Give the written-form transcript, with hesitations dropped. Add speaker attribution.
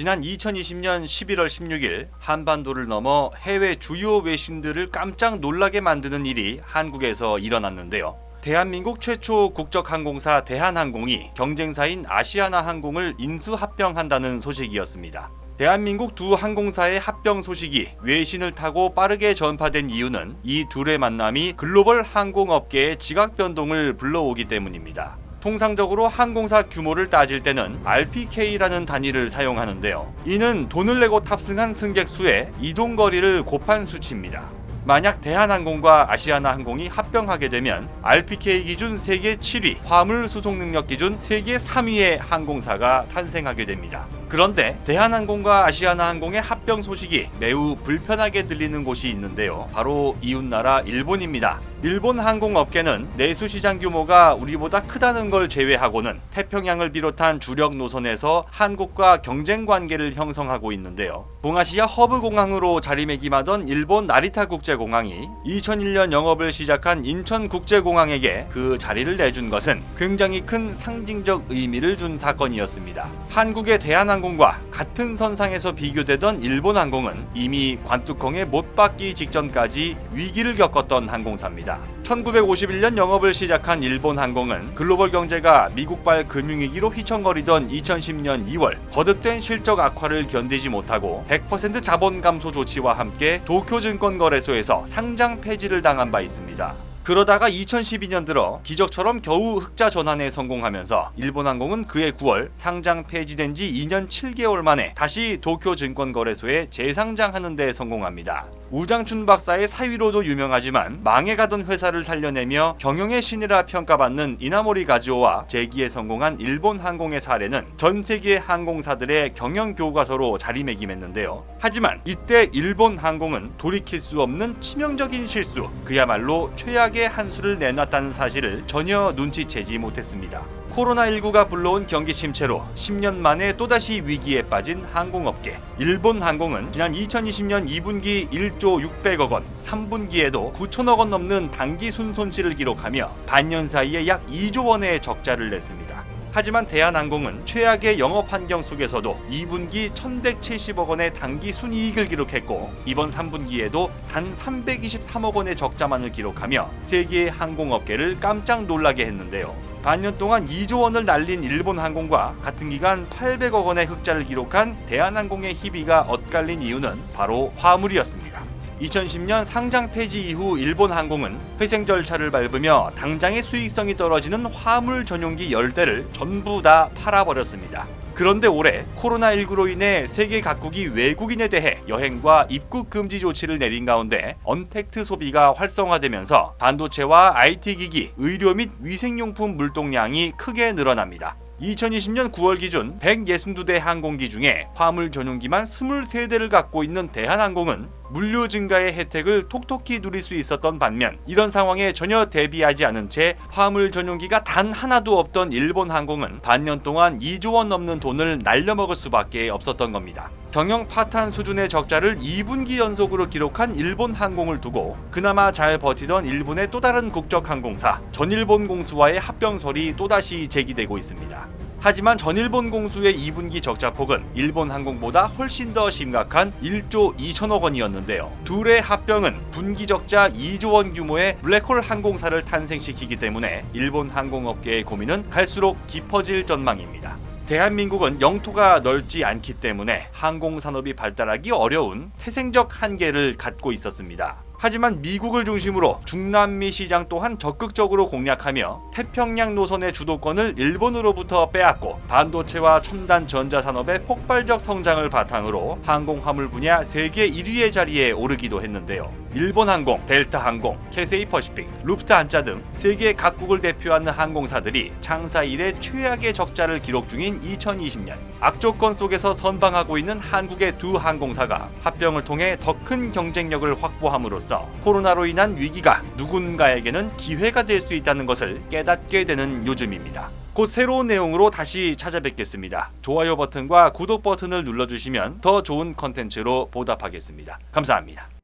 Speaker 1: 지난 2020년 11월 16일 한반도를 넘어 해외 주요 외신들을 깜짝 놀라게 만드는 일이 한국에서 일어났는데요. 대한민국 최초 국적항공사 대한항공이 경쟁사인 아시아나항공을 인수합병한다는 소식이었습니다. 대한민국 두 항공사의 합병 소식이 외신을 타고 빠르게 전파된 이유는 이 둘의 만남이 글로벌 항공업계의 지각 변동을 불러오기 때문입니다. 통상적으로 항공사 규모를 따질 때는 RPK라는 단위를 사용하는데요. 이는 돈을 내고 탑승한 승객 수에 이동거리를 곱한 수치입니다. 만약 대한항공과 아시아나항공이 합병하게 되면 RPK 기준 세계 7위, 화물 수송 능력 기준 세계 3위의 항공사가 탄생하게 됩니다. 그런데 대한항공과 아시아나항공의 합병 소식이 매우 불편하게 들리는 곳이 있는데요. 바로 이웃나라 일본입니다. 일본 항공업계는 내수시장 규모가 우리보다 크다는 걸 제외하고는 태평양을 비롯한 주력 노선에서 한국과 경쟁 관계를 형성하고 있는데요. 동아시아 허브 공항으로 자리매김하던 일본 나리타 국제공항이 2001년 영업을 시작한 인천국제공항에게 그 자리를 내준 것은 굉장히 큰 상징적 의미를 준 사건이었습니다. 한국의 대한항공과 같은 선상에서 비교되던 일본항공은 이미 관뚜껑에 못 박기 직전까지 위기를 겪었던 항공사입니다. 1951년 영업을 시작한 일본항공은 글로벌 경제가 미국발 금융위기로 휘청거리던 2010년 2월 거듭된 실적 악화를 견디지 못하고 100% 자본 감소 조치와 함께 도쿄증권거래소에서 상장 폐지를 당한 바 있습니다. 그러다가 2012년 들어 기적처럼 겨우 흑자 전환에 성공하면서 일본항공은 그해 9월 상장 폐지된 지 2년 7개월 만에 다시 도쿄증권거래소에 재상장하는 데 성공합니다. 우장춘 박사의 사위로도 유명하지만 망해가던 회사를 살려내며 경영의 신이라 평가받는 이나모리 가즈오와 재기에 성공한 일본항공의 사례는 전 세계 항공사들의 경영 교과서로 자리매김했는데요. 하지만 이때 일본항공은 돌이킬 수 없는 치명적인 실수, 그야말로 최악의 한 수를 내놨다는 사실을 전혀 눈치채지 못했습니다. 코로나19가 불러온 경기 침체로 10년 만에 또다시 위기에 빠진 항공업계. 일본항공은 지난 2020년 2분기 1조 600억 원, 3분기에도 9천억 원 넘는 단기 순손실을 기록하며 반년 사이에 약 2조 원의 적자를 냈습니다. 하지만 대한항공은 최악의 영업 환경 속에서도 2분기 1,170억 원의 단기 순이익을 기록했고 이번 3분기에도 단 323억 원의 적자만을 기록하며 세계 항공업계를 깜짝 놀라게 했는데요. 반년 동안 2조 원을 날린 일본항공과 같은 기간 800억 원의 흑자를 기록한 대한항공의 희비가 엇갈린 이유는 바로 화물이었습니다. 2010년 상장 폐지 이후 일본항공은 회생 절차를 밟으며 당장의 수익성이 떨어지는 화물 전용기 10대를 전부 다 팔아버렸습니다. 그런데 올해 코로나19로 인해 세계 각국이 외국인에 대해 여행과 입국 금지 조치를 내린 가운데 언택트 소비가 활성화되면서 반도체와 IT기기, 의료 및 위생용품 물동량이 크게 늘어납니다. 2020년 9월 기준 162대 항공기 중에 화물 전용기만 23대를 갖고 있는 대한항공은 물류 증가의 혜택을 톡톡히 누릴 수 있었던 반면 이런 상황에 전혀 대비하지 않은 채 화물 전용기가 단 하나도 없던 일본항공은 반년 동안 2조 원 넘는 돈을 날려먹을 수밖에 없었던 겁니다. 경영 파탄 수준의 적자를 2분기 연속으로 기록한 일본항공을 두고 그나마 잘 버티던 일본의 또 다른 국적항공사 전일본공수와의 합병설이 또다시 제기되고 있습니다. 하지만 전일본 공수의 2분기 적자폭은 일본항공보다 훨씬 더 심각한 1조 2천억 원이었는데요. 둘의 합병은 분기 적자 2조 원 규모의 블랙홀 항공사를 탄생시키기 때문에 일본 항공업계의 고민은 갈수록 깊어질 전망입니다. 대한민국은 영토가 넓지 않기 때문에 항공산업이 발달하기 어려운 태생적 한계를 갖고 있었습니다. 하지만 미국을 중심으로 중남미 시장 또한 적극적으로 공략하며 태평양 노선의 주도권을 일본으로부터 빼앗고 반도체와 첨단 전자산업의 폭발적 성장을 바탕으로 항공화물 분야 세계 1위의 자리에 오르기도 했는데요. 일본항공, 델타항공, 캐세이퍼시픽, 루프트한자 등 세계 각국을 대표하는 항공사들이 창사 이래 최악의 적자를 기록 중인 2020년 악조건 속에서 선방하고 있는 한국의 두 항공사가 합병을 통해 더 큰 경쟁력을 확보함으로써 코로나로 인한 위기가 누군가에게는 기회가 될 수 있다는 것을 깨닫게 되는 요즘입니다. 곧 새로운 내용으로 다시 찾아뵙겠습니다. 좋아요 버튼과 구독 버튼을 눌러주시면 더 좋은 컨텐츠로 보답하겠습니다. 감사합니다.